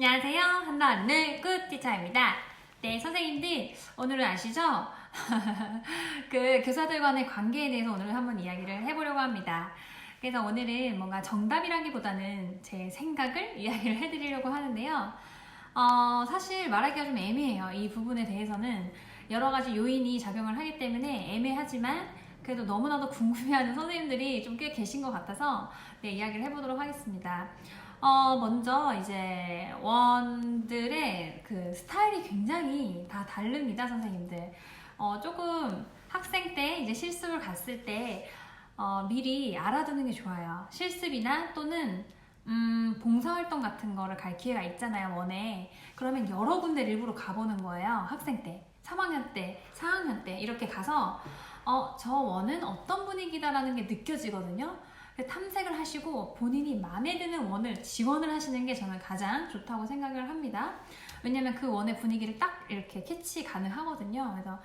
안녕하세요. 한나 언니 굿티처입니다. 네, 선생님들 오늘은 아시죠? 그 교사들 간의 관계에 대해서 오늘 한번 이야기를 해보려고 합니다. 그래서 오늘은 뭔가 정답이라기보다는 제 생각을 이야기를 해드리려고 하는데요. 사실 말하기가 좀 애매해요. 이 부분에 대해서는 여러 가지 요인이 작용을 하기 때문에 애매하지만 그래도 너무나도 궁금해하는 선생님들이 좀 꽤 계신 것 같아서 네, 이야기를 해보도록 하겠습니다. 먼저 이제 원들의 그 스타일이 굉장히 다 다릅니다, 선생님들. 조금 학생 때 이제 실습을 갔을 때 미리 알아두는 게 좋아요. 실습이나 또는 봉사활동 같은 거를 갈 기회가 있잖아요, 원에. 그러면 여러 군데를 일부러 가보는 거예요, 학생 때. 3학년 때, 4학년 때 이렇게 가서 저 원은 어떤 분위기다라는 게 느껴지거든요. 탐색을 하시고 본인이 마음에 드는 원을 지원을 하시는 게 저는 가장 좋다고 생각을 합니다. 왜냐면 그 원의 분위기를 딱 이렇게 캐치 가능하거든요. 그래서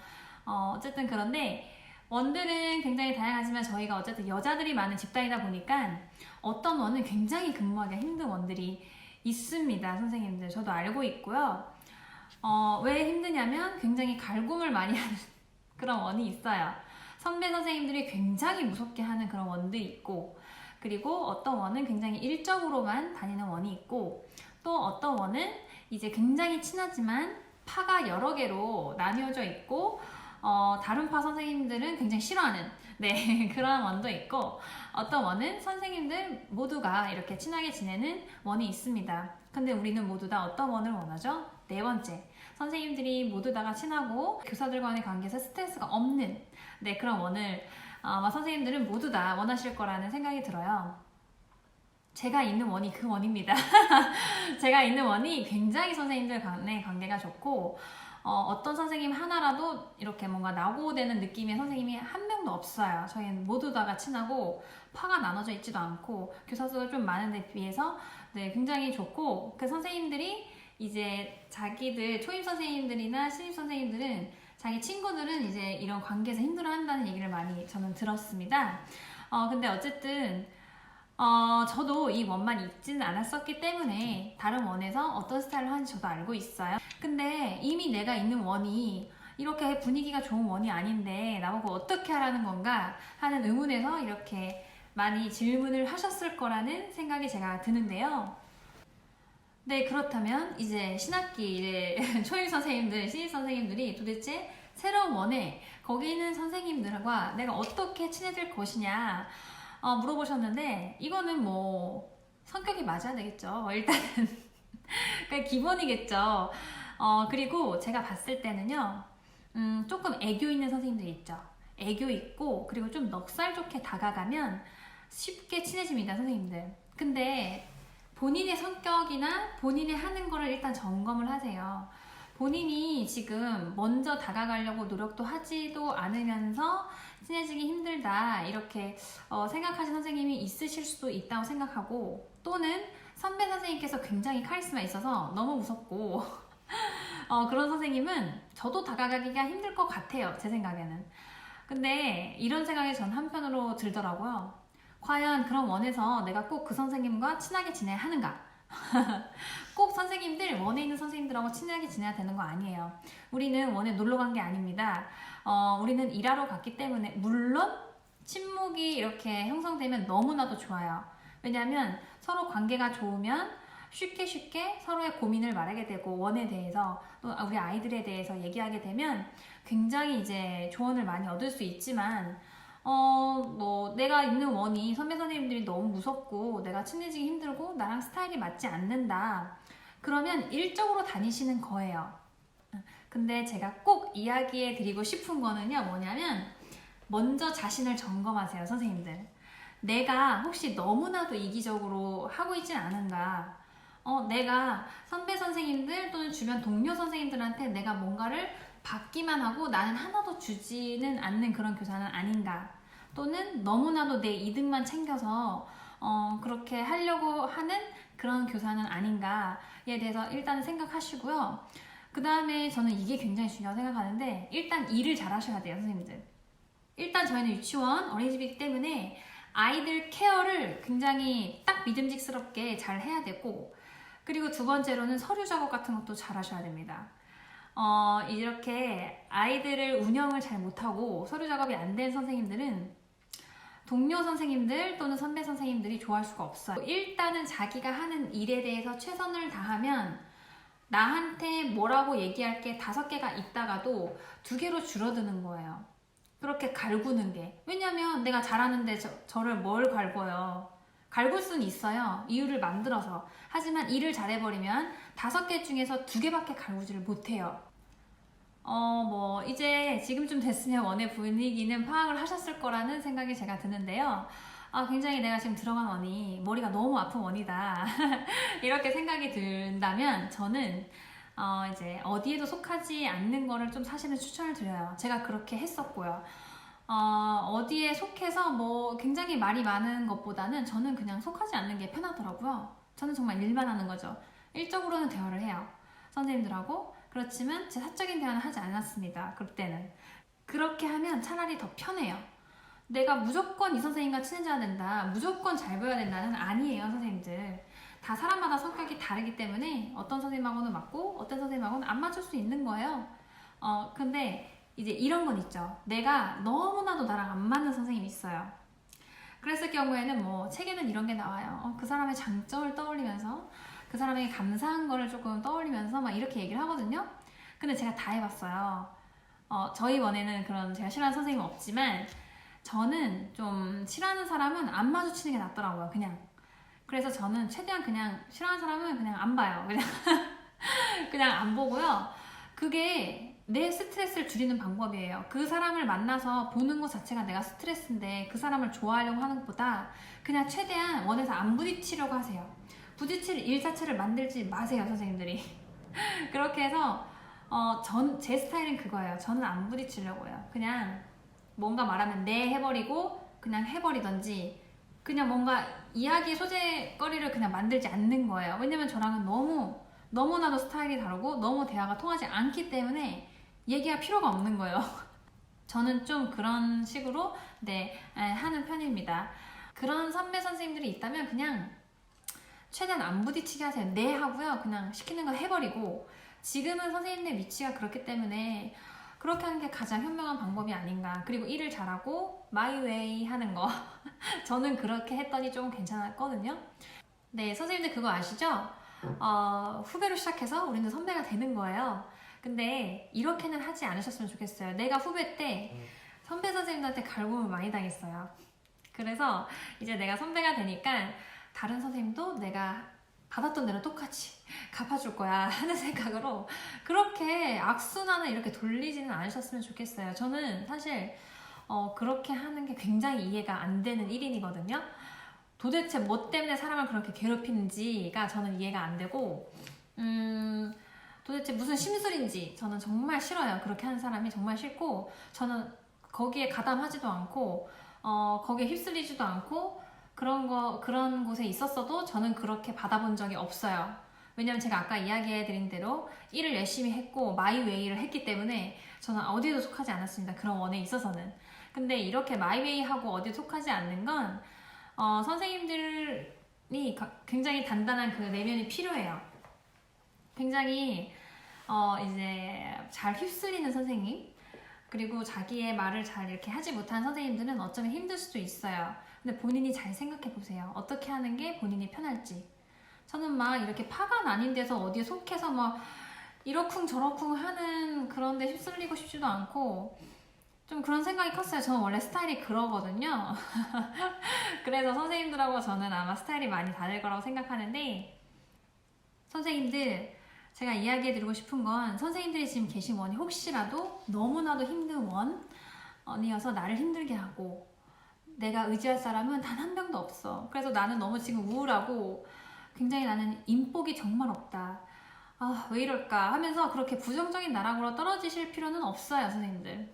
어쨌든 그런데 원들은 굉장히 다양하지만 저희가 어쨌든 여자들이 많은 집단이다 보니까 어떤 원은 굉장히 근무하기가 힘든 원들이 있습니다, 선생님들. 저도 알고 있고요. 왜 힘드냐면 굉장히 갈굼을 많이 하는 그런 원이 있어요. 선배 선생님들이 굉장히 무섭게 하는 그런 원도 있고, 그리고 어떤 원은 굉장히 일적으로만 다니는 원이 있고, 또 어떤 원은 이제 굉장히 친하지만 파가 여러 개로 나뉘어져 있고, 다른 파 선생님들은 굉장히 싫어하는 네, 그런 원도 있고, 어떤 원은 선생님들 모두가 이렇게 친하게 지내는 원이 있습니다. 근데 우리는 모두 다 어떤 원을 원하죠? 네 번째, 선생님들이 모두 다가 친하고 교사들 간의 관계에서 스트레스가 없는 네, 그런 원을 아마 선생님들은 모두 다 원하실 거라는 생각이 들어요. 제가 있는 원이 그 원입니다. 제가 있는 원이 굉장히 선생님들 간의 관계가 좋고 어떤 선생님 하나라도 이렇게 뭔가 낙오되는 느낌의 선생님이 한 명도 없어요. 저희는 모두 다가 친하고 파가 나눠져 있지도 않고 교사 수가 좀 많은 데 비해서 네, 굉장히 좋고 그 선생님들이 이제 자기들 초임 선생님들이나 신입 선생님들은 자기 친구들은 이제 이런 관계에서 힘들어한다는 얘기를 많이 저는 들었습니다. 근데 어쨌든 저도 이 원만 있지는 않았었기 때문에 다른 원에서 어떤 스타일을 하는지 저도 알고 있어요. 근데 이미 내가 있는 원이 이렇게 분위기가 좋은 원이 아닌데 나보고 어떻게 하라는 건가 하는 의문에서 이렇게 많이 질문을 하셨을 거라는 생각이 제가 드는데요. 네, 그렇다면 이제 신학기 초임 선생님들, 신입 선생님들이 도대체 새로운 원에 거기 있는 선생님들과 내가 어떻게 친해질 것이냐 물어보셨는데 이거는 뭐 성격이 맞아야 되겠죠. 일단은 그게 기본이겠죠. 그리고 제가 봤을 때는요, 조금 애교 있는 선생님들이 있죠. 애교 있고 그리고 좀 넉살 좋게 다가가면 쉽게 친해집니다, 선생님들. 근데 본인의 성격이나 본인의 하는 거를 일단 점검을 하세요. 본인이 지금 먼저 다가가려고 노력도 하지도 않으면서 친해지기 힘들다 이렇게 생각하시는 선생님이 있으실 수도 있다고 생각하고, 또는 선배 선생님께서 굉장히 카리스마 있어서 너무 무섭고 그런 선생님은 저도 다가가기가 힘들 것 같아요, 제 생각에는. 근데 이런 생각이 전 한편으로 들더라고요. 과연 그런 원에서 내가 꼭 그 선생님과 친하게 지내야 하는가? 꼭 선생님들, 원에 있는 선생님들하고 친하게 지내야 되는 거 아니에요. 우리는 원에 놀러 간 게 아닙니다. 우리는 일하러 갔기 때문에, 물론 친목이 이렇게 형성되면 너무나도 좋아요. 왜냐하면 서로 관계가 좋으면 쉽게 서로의 고민을 말하게 되고 원에 대해서 또 우리 아이들에 대해서 얘기하게 되면 굉장히 이제 조언을 많이 얻을 수 있지만 뭐 내가 있는 원이 선배 선생님들이 너무 무섭고 내가 친해지기 힘들고 나랑 스타일이 맞지 않는다, 그러면 일적으로 다니시는 거예요. 근데 제가 꼭 이야기해 드리고 싶은 거는요, 뭐냐면 먼저 자신을 점검하세요, 선생님들. 내가 혹시 너무나도 이기적으로 하고 있진 않은가? 내가 선배 선생님들 또는 주변 동료 선생님들한테 내가 뭔가를 받기만 하고 나는 하나도 주지는 않는 그런 교사는 아닌가? 또는 너무나도 내 이득만 챙겨서 그렇게 하려고 하는 그런 교사는 아닌가에 대해서 일단 생각하시고요. 그 다음에 저는 이게 굉장히 중요하다고 생각하는데, 일단 일을 잘 하셔야 돼요, 선생님들. 일단 저희는 유치원, 어린이집이기 때문에 아이들 케어를 굉장히 딱 믿음직스럽게 잘 해야 되고, 그리고 두 번째로는 서류 작업 같은 것도 잘 하셔야 됩니다. 이렇게 아이들을 운영을 잘 못하고 서류 작업이 안 된 선생님들은 동료 선생님들 또는 선배 선생님들이 좋아할 수가 없어요. 일단은 자기가 하는 일에 대해서 최선을 다하면 나한테 뭐라고 얘기할 게 5개가 있다가도 2개로 줄어드는 거예요. 그렇게 갈구는 게. 왜냐면 내가 잘하는데 저를 뭘 갈궈요. 갈굴 수는 있어요. 이유를 만들어서. 하지만 일을 잘해버리면 5개 중에서 2개밖에 갈구지를 못해요. 이제 지금쯤 됐으면 원의 분위기는 파악을 하셨을 거라는 생각이 제가 드는데요. 굉장히 내가 지금 들어간 원이 머리가 너무 아픈 원이다. 이렇게 생각이 든다면 저는 이제 어디에도 속하지 않는 거를 좀 사실은 추천을 드려요. 제가 그렇게 했었고요. 어디에 속해서 뭐 굉장히 말이 많은 것보다는 저는 그냥 속하지 않는 게 편하더라고요. 저는 정말 일만 하는 거죠. 일적으로는 대화를 해요. 선생님들하고. 그렇지만 제 사적인 대화는 하지 않았습니다. 그때는. 그렇게 하면 차라리 더 편해요. 내가 무조건 이 선생님과 친해져야 된다, 무조건 잘 보여야 된다는 아니에요. 선생님들 다 사람마다 성격이 다르기 때문에 어떤 선생님하고는 맞고 어떤 선생님하고는 안 맞을 수 있는 거예요. 근데 이제 이런 건 있죠. 내가 너무나도 나랑 안 맞는 선생님이 있어요. 그랬을 경우에는 뭐 책에는 이런 게 나와요. 그 사람의 장점을 떠올리면서 그 사람에게 감사한 거를 조금 떠올리면서 막 이렇게 얘기를 하거든요. 근데 제가 다 해봤어요. 저희 원에는 그런 제가 싫어하는 선생님은 없지만 저는 좀 싫어하는 사람은 안 마주치는 게 낫더라고요. 그냥. 그래서 저는 최대한 그냥 싫어하는 사람은 그냥 안 봐요. 그냥 그냥 안 보고요. 그게 내 스트레스를 줄이는 방법이에요. 그 사람을 만나서 보는 것 자체가 내가 스트레스인데 그 사람을 좋아하려고 하는 것보다 그냥 최대한 원에서 안 부딪히려고 하세요. 부딪힐 일 자체를 만들지 마세요, 선생님들이. 그렇게 해서 제 스타일은 그거예요. 저는 안 부딪히려고요. 그냥 뭔가 말하면 네 해버리고 그냥 해버리던지 그냥 뭔가 이야기의 소재거리를 그냥 만들지 않는 거예요. 왜냐면 저랑은 너무나도 스타일이 다르고 너무 대화가 통하지 않기 때문에 얘기할 필요가 없는 거예요. 저는 좀 그런 식으로 하는 편입니다. 그런 선배 선생님들이 있다면 그냥 최대한 안 부딪히게 하세요. 네 하고요. 그냥 시키는 거 해버리고 지금은 선생님의 위치가 그렇기 때문에 그렇게 하는 게 가장 현명한 방법이 아닌가. 그리고 일을 잘하고 마이웨이 하는 거. 저는 그렇게 했더니 좀 괜찮았거든요. 네, 선생님들 그거 아시죠? 후배로 시작해서 우리는 선배가 되는 거예요. 근데 이렇게는 하지 않으셨으면 좋겠어요. 내가 후배 때 선배 선생님들한테 갈굼을 많이 당했어요. 그래서 이제 내가 선배가 되니까 다른 선생님도 내가 받았던 대로 똑같이 갚아줄 거야 하는 생각으로 그렇게 악순환을 이렇게 돌리지는 않으셨으면 좋겠어요. 저는 사실 그렇게 하는 게 굉장히 이해가 안 되는 1인이거든요. 도대체 뭐 때문에 사람을 그렇게 괴롭히는지가 저는 이해가 안 되고 도대체 무슨 심술인지 저는 정말 싫어요. 그렇게 하는 사람이 정말 싫고 저는 거기에 가담하지도 않고 거기에 휩쓸리지도 않고 그런 곳에 있었어도 저는 그렇게 받아본 적이 없어요. 왜냐면 제가 아까 이야기해드린 대로 일을 열심히 했고 마이웨이를 했기 때문에 저는 어디에도 속하지 않았습니다. 그런 원에 있어서는. 근데 이렇게 마이웨이하고 어디에 속하지 않는 건 선생님들이 굉장히 단단한 그 내면이 필요해요. 굉장히 이제 잘 휩쓸리는 선생님, 그리고 자기의 말을 잘 이렇게 하지 못한 선생님들은 어쩌면 힘들 수도 있어요. 근데 본인이 잘 생각해 보세요. 어떻게 하는 게 본인이 편할지. 저는 막 이렇게 파가 나뉜 데서 어디에 속해서 막 이러쿵 저러쿵 하는 그런 데 휩쓸리고 싶지도 않고 좀 그런 생각이 컸어요. 저는 원래 스타일이 그러거든요. 그래서 선생님들하고 저는 아마 스타일이 많이 다를 거라고 생각하는데 선생님들 제가 이야기해드리고 싶은 건 선생님들이 지금 계신 원이 혹시라도 너무나도 힘든 원이어서 나를 힘들게 하고 내가 의지할 사람은 단 한 명도 없어. 그래서 나는 너무 지금 우울하고 굉장히 나는 인복이 정말 없다. 왜 이럴까 하면서 그렇게 부정적인 나락으로 떨어지실 필요는 없어요, 선생님들.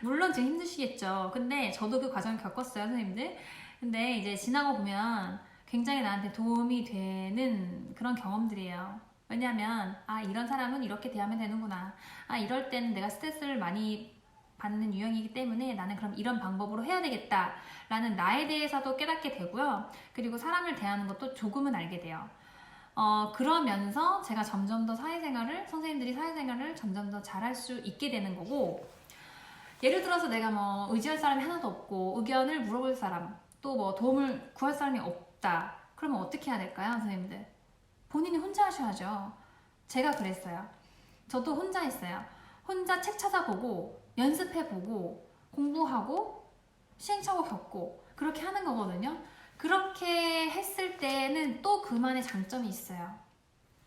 물론 지금 힘드시겠죠. 근데 저도 그 과정을 겪었어요, 선생님들. 근데 이제 지나고 보면 굉장히 나한테 도움이 되는 그런 경험들이에요. 왜냐면 이런 사람은 이렇게 대하면 되는구나. 이럴 때는 내가 스트레스를 많이 받는 유형이기 때문에 나는 그럼 이런 방법으로 해야 되겠다 라는 나에 대해서도 깨닫게 되고요. 그리고 사람을 대하는 것도 조금은 알게 돼요. 그러면서 제가 점점 더 선생님들이 사회생활을 점점 더 잘할 수 있게 되는 거고, 예를 들어서 내가 뭐 의지할 사람이 하나도 없고 의견을 물어볼 사람, 또 뭐 도움을 구할 사람이 없다. 그러면 어떻게 해야 될까요, 선생님들? 본인이 혼자 하셔야죠. 제가 그랬어요. 저도 혼자 했어요. 혼자 책 찾아보고 연습해보고 공부하고 시행착오 겪고 그렇게 하는 거거든요. 그렇게 했을 때는 또 그만의 장점이 있어요.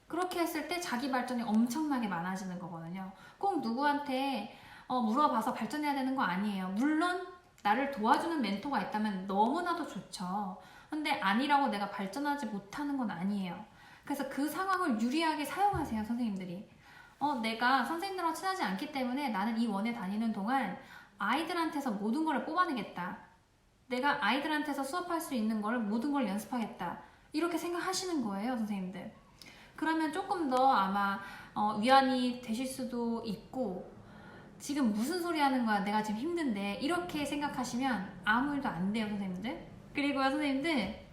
그렇게 했을 때 자기 발전이 엄청나게 많아지는 거거든요. 꼭 누구한테 물어봐서 발전해야 되는 거 아니에요. 물론 나를 도와주는 멘토가 있다면 너무나도 좋죠. 근데 아니라고 내가 발전하지 못하는 건 아니에요. 그래서 그 상황을 유리하게 사용하세요, 선생님들이. 내가 선생님들하고 친하지 않기 때문에 나는 이 원에 다니는 동안 아이들한테서 모든 걸 뽑아내겠다. 내가 아이들한테서 수업할 수 있는 걸 모든 걸 연습하겠다. 이렇게 생각하시는 거예요, 선생님들. 그러면 조금 더 아마 위안이 되실 수도 있고, 지금 무슨 소리 하는 거야, 내가 지금 힘든데, 이렇게 생각하시면 아무 일도 안 돼요, 선생님들. 그리고요, 선생님들,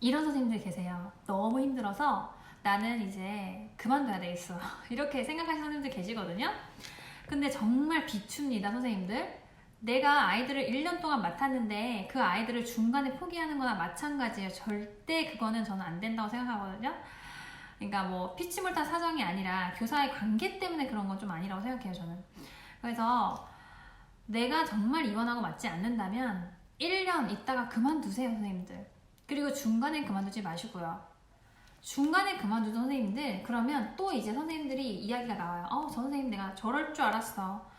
이런 선생님들 계세요. 너무 힘들어서 나는 이제 그만둬야 되겠어. 이렇게 생각하시는 선생님들 계시거든요. 근데 정말 비춥니다, 선생님들. 내가 아이들을 1년 동안 맡았는데 그 아이들을 중간에 포기하는 거나 마찬가지예요. 절대 그거는 저는 안 된다고 생각하거든요. 그러니까 뭐 피치몰타 사정이 아니라 교사의 관계 때문에 그런 건 좀 아니라고 생각해요, 저는. 그래서 내가 정말 이원하고 맞지 않는다면 1년 있다가 그만두세요, 선생님들. 그리고 중간에 그만두지 마시고요. 중간에 그만두던 선생님들, 그러면 또 이제 선생님들이 이야기가 나와요. 저 선생님 내가 저럴 줄 알았어.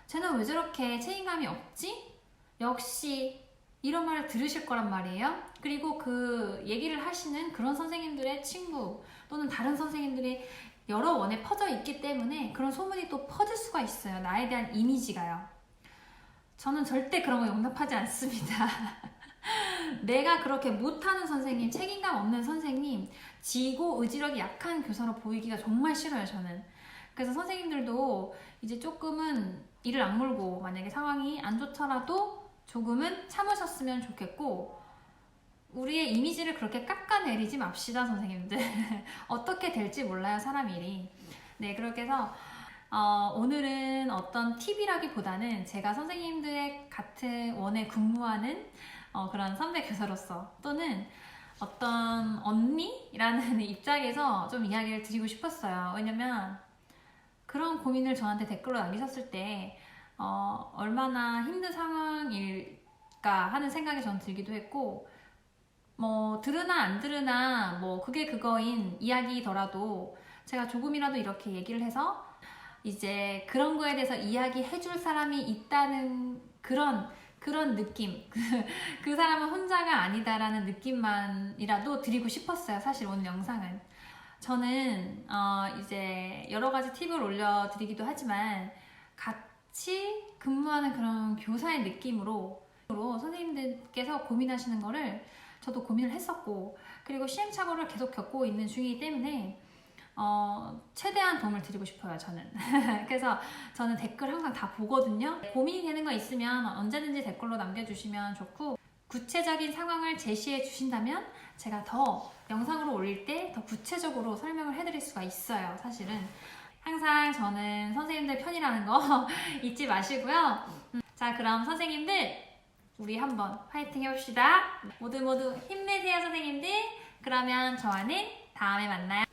쟤는 왜 저렇게 책임감이 없지? 역시 이런 말을 들으실 거란 말이에요. 그리고 그 얘기를 하시는 그런 선생님들의 친구 또는 다른 선생님들이 여러 원에 퍼져 있기 때문에 그런 소문이 또 퍼질 수가 있어요. 나에 대한 이미지가요. 저는 절대 그런 거 용납하지 않습니다. 내가 그렇게 못하는 선생님, 책임감 없는 선생님, 지고 의지력이 약한 교사로 보이기가 정말 싫어요, 저는. 그래서 선생님들도 이제 조금은 이를 악물고 만약에 상황이 안 좋더라도 조금은 참으셨으면 좋겠고, 우리의 이미지를 그렇게 깎아내리지 맙시다, 선생님들. 어떻게 될지 몰라요, 사람 일이. 네, 그렇게 해서 오늘은 어떤 팁이라기보다는 제가 선생님들의 같은 원에 근무하는 그런 선배 교사로서 또는 어떤 언니라는 입장에서 좀 이야기를 드리고 싶었어요. 왜냐면 그런 고민을 저한테 댓글로 남기셨을 때 얼마나 힘든 상황일까 하는 생각이 저는 들기도 했고, 뭐 들으나 안 들으나 뭐 그게 그거인 이야기더라도 제가 조금이라도 이렇게 얘기를 해서 이제 그런 거에 대해서 이야기해 줄 사람이 있다는 그런 느낌, 그 사람은 혼자가 아니다라는 느낌만이라도 드리고 싶었어요. 사실 오늘 영상은 저는 이제 여러 가지 팁을 올려드리기도 하지만 같이 근무하는 그런 교사의 느낌으로 선생님들께서 고민하시는 거를 저도 고민을 했었고, 그리고 시행착오를 계속 겪고 있는 중이기 때문에 최대한 도움을 드리고 싶어요, 저는. 그래서 저는 댓글 항상 다 보거든요. 고민이 되는 거 있으면 언제든지 댓글로 남겨주시면 좋고, 구체적인 상황을 제시해 주신다면 제가 더 영상으로 올릴 때 더 구체적으로 설명을 해드릴 수가 있어요, 사실은. 항상 저는 선생님들 편이라는 거 잊지 마시고요. 자, 그럼 선생님들 우리 한번 파이팅 해봅시다. 모두 힘내세요, 선생님들. 그러면 저와는 다음에 만나요.